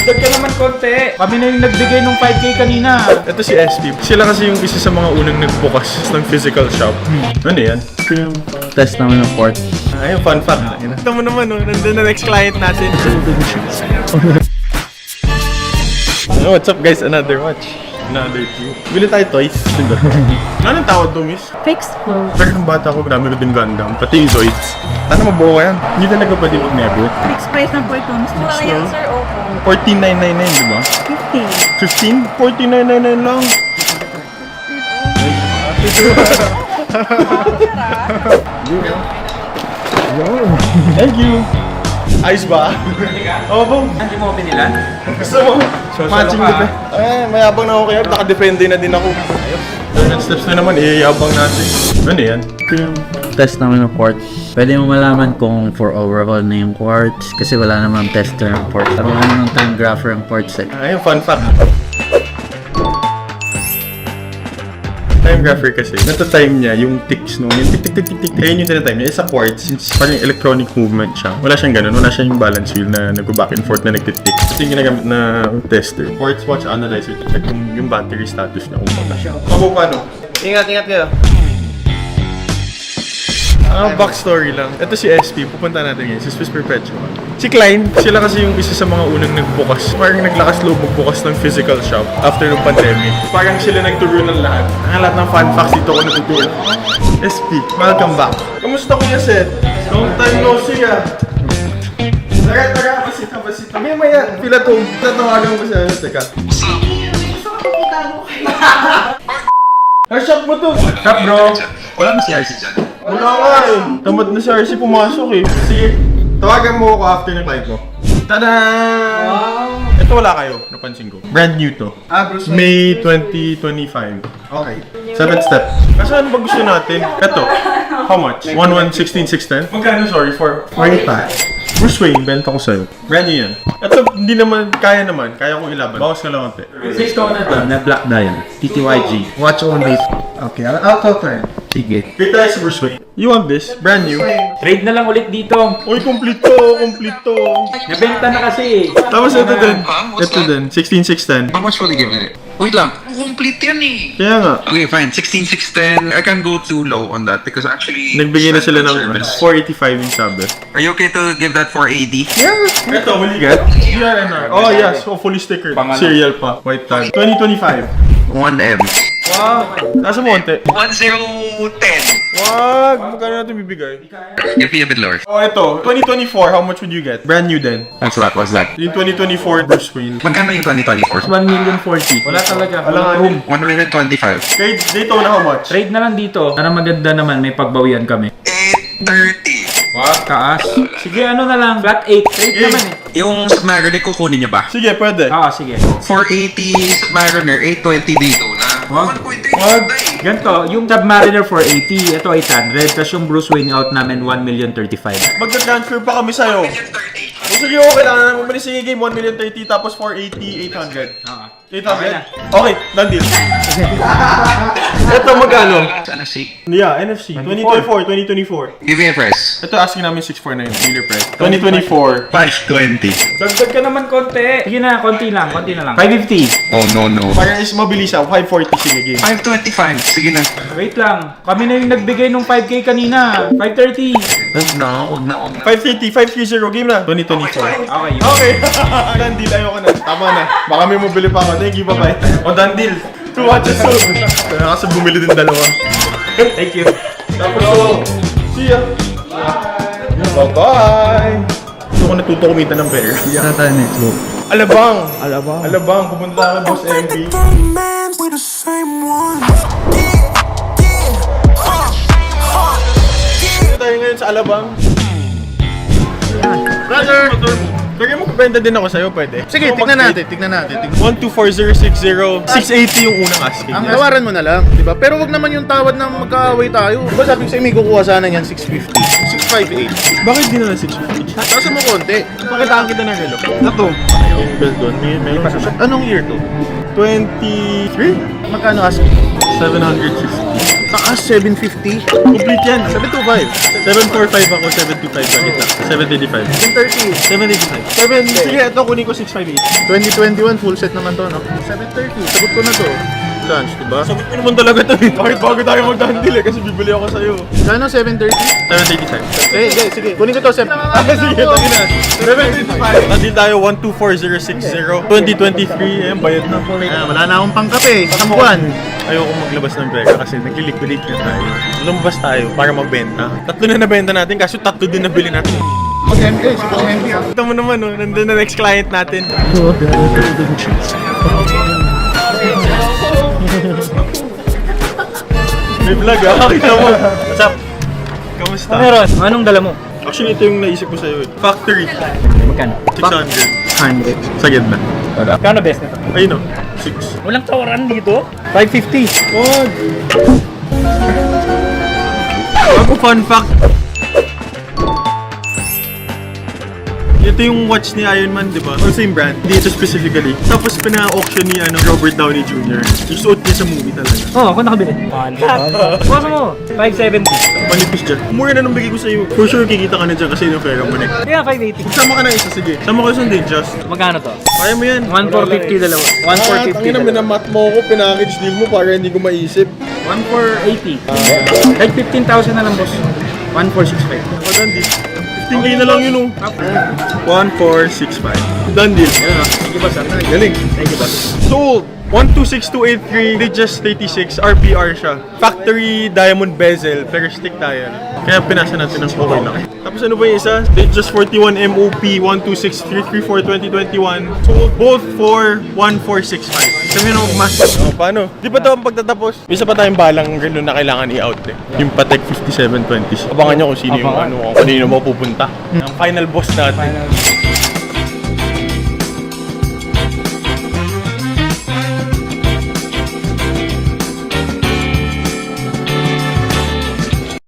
Dagdag ka naman konti. Kami na yung nagbigay ng 5K kanina. Ito si SP. Sila kasi yung isa sa mga unang nagbukas ng physical shop. Ano yan? Test naman ng port. Ayun, fun fact. Ito mo naman, oh. Nandun na next client natin. Oh, what's up guys? Another watch. Another two. Bili tayo toys. Anong tawag to, miss? Fixed flow. Pero nung bata ko, grabe ko din Gundam. Pati yung Zoids. Ano mabuo ka yan? Hindi talaga pwede mag-nebut. Fixed price na po ito. Mas mura yan, sir. Opo. 14,999, di ba? 50. 15? 14,999 lang. Thank you. Ayos ba? Oo, bro. Hindi mo pinilan? Gusto mo? Matching ka. dito. Mayabang na ako kaya. Naka-defende na din ako. Next steps na naman, iyayabang natin. Ano yan? Test naman ng port. Pwede mo malaman kung for overhaul na yung quartz kasi wala namang tester ng port. Pero ano ng time grapher ang port set. Ayun, fun fact. Time grapher kasi, nata-time niya yung ticks, no? Yung tick-tick-tick-tick. Ayun yung tinatime niya. Sa quartz, since parang electronic movement siya. Wala siyang ganun. Wala siyang yung balance wheel na nag-back and forth na nagtitik. Ito yung ginagamit na tester. Quartz watch analyzer to check yung battery status na kung paano. Ingat kayo. Backstory lang. Ito si SP, pupunta natin ngayon, si Swiss Perpetual. Si Klein, sila kasi yung isa sa mga unang nagbukas. Parang naglakas loob magbukas ng physical shop after ng pandemic. Parang sila nagturo ng lahat. Ang lahat ng fun facts dito ko natuturo. SP, welcome back. Kamusta Kuya Seth? Long time no see ah. Tara, basit. Maya, pila to. Tatawagan ko siya. Teka. Shop mo to. Shop bro. Wala na si RC dyan. Wala nga eh. Tamad na si RC pumasok eh. Sige, tawagan mo ako after ng client mo. Tada! Wow! Ito wala kayo, napansin ko. Brand new to. Bruce May 2025. Okay. 7 step. Kasi ano ba gusto natin? Ito. How much? 11,16,610? Magkano, sorry, for 45. Bruce Wayne, benta ko sa'yo. Brand new yan. Ito, hindi naman, kaya kong ilaban. Bawas ka lang konti. 6 ko na ito, na black dial. TTYG. Watch only. Okay, I'll talk to him. Sige. Pay tayo sa Bruce Wayne. You want this? Brand new. Trade na lang ulit dito. Uy, complete to. Nabenta na kasi. Tapos ito din. Ito din. 16,610. How much will they give it? Wait lang. Complete yan eh. Kaya nga. Okay, fine. 16,610. I can go too low on that because actually... Nagbigay na sila ng service. 485 yung sabi. Are you okay to give that 480? Ito, will you get? GRNR. Oh, yes. So, fully stickered. Serial pa. White tag. 2025. 1M. Wow. Nasa mo onte. 1010. Wag. Magkano natin bibigay? Give me a bit lower. Oh, ito. 2024. How much would you get? Brand new din. That's what was that? Yung 2024 Bruce Wayne. Magkano yung 2024? 1,040,000. Wala talaga. Alanganin. 125. Kay Daytona, how much? Trade na lang dito. Para maganda naman, may pagbawian kami. 830. What? Taas. Sige, ano na lang. Flat 8. Trade Game. naman eh. Yung Submariner kukunin niya ba? Sige, pwede. Sige. 480 Submariner, 820 dito na. Wag. 1.3 Wag. Ganito, yung Submariner 480, ito 800. Tapos yung Bruce Wayne out namin 1,035,000. Magka-transfer pa kami sa'yo. 30. Kung sige, okay lang na umalis yung game, 1,030,000 tapos 480, 800. 800? Okay, done deal. Ito magkano? Sana si. Yeah, NFC. 2024. Give me a price. Ito asking namin 649 dealer price. 2024. 520. Dagdag ka naman konti. Sige na, konti na lang. 550. Oh no. Parang is mabilis ako. 540 sige game. 525. Sige na. Wait lang. Kami na yung nagbigay ng 5K kanina. 530. Huwag na. 530, 530 game na. 2024. Okay, yun. Okay. Done deal. Ayoko na. Tama na. Baka may mabili pa ako. Thank you, bye-bye. O, done deal. 2 watches sold. Kaya kasi bumili din dalawa. Thank you. Tapos, see ya. Bye-bye. Gusto ko natuto kumita ng pera. Saka tayo next book. Alabang. Pupunta ka Boss MB. Tayo ngayon sa Alabang. Brother! Lagyan mo benta din ako sa'yo, pwede? Sige, tignan natin. 124060 680 yung unang asking. Ang tawaran mo na lang, di ba? Pero wag naman yung tawad na magkaaway tayo. Di ba sabi ko sa'yo, may kukuha sana yan 650. 658. Bakit di na lang 650? Taas mo konti. Pakitaan kita ng relo. Ito. Yung bell doon, may masusap. Anong year to? 23? Magkano asking? 760. Taas, 750. Complete yan. 725. 745 ako, 725 sa gitna. 785. 730. 785. Sige, ito kunin ko 658. 2021 full set naman to, no? 730. Sagot ko na to. Lunch, diba? Sagot ko naman talaga to eh. Bakit bago tayo mag-dandil eh? Kasi bibili ako sa'yo. Kano 730? 785. Sige. Kunin ko to. Sige, tayo na. 785. Nandito tayo 124060. 2023. Ayan, bayad na. Wala na akong pangkape. Isang buwan. Ayoko maglabas ng pera kasi nag-liquidate na tayo. Lumabas tayo para magbenta. 3 na nabenta natin kaso 3 din nabili natin. Ito mo naman, oh, nandun na next client natin. May vlog ah, kita mo. What's up? Kamusta? Meron. Anong dala mo? Actually, ito yung naisip ko sa'yo eh. Factory. Magkano? 600. 100. Sa gitna. Kano best nito? Ayun o. 6. Walang tawaran dito? 550. Wag! Ako fun fact. Ito yung watch ni Iron Man, di ba? Or same brand. Hindi ito specifically. Tapos pina-auction ni Robert Downey Jr. Yung suot niya sa movie talaga. Oo, ako nakabili. Bukas mo. 570. Manipis dyan. Mura na nung bigay ko sa'yo. For sure, kikita ka na dyan kasi yung pera mo na. Kaya 580. Sama ka na isa, sige. Sama ko sa Just. Magkano to? Kaya mo yan. 1450 dalawa. 1450 Tangina, minamat mo ako. Pinackage deal mo para hindi ko maisip. 1480. Like 15,000 na lang boss. 1465. Done deal. 15k na lang yun oh. 1465. Done deal. Yan o. Thank you boss. Galing. Thank you boss. Sold! 126283, Digest 36, RPR siya. Factory diamond bezel, pero stick tayo. Kaya pinasa natin ng okay lang. Tapos ano ba yung isa? Digest 41 MOP 126334 2021. Sold both for 1465. Sabi na magmas. Oh, paano? Di ba ito ang pagtatapos? Isa pa tayong balang relo na kailangan i-out eh. Yung Patek 5720. Abangan nyo kung sino yung kung kanino mo pupunta. Ang final boss natin.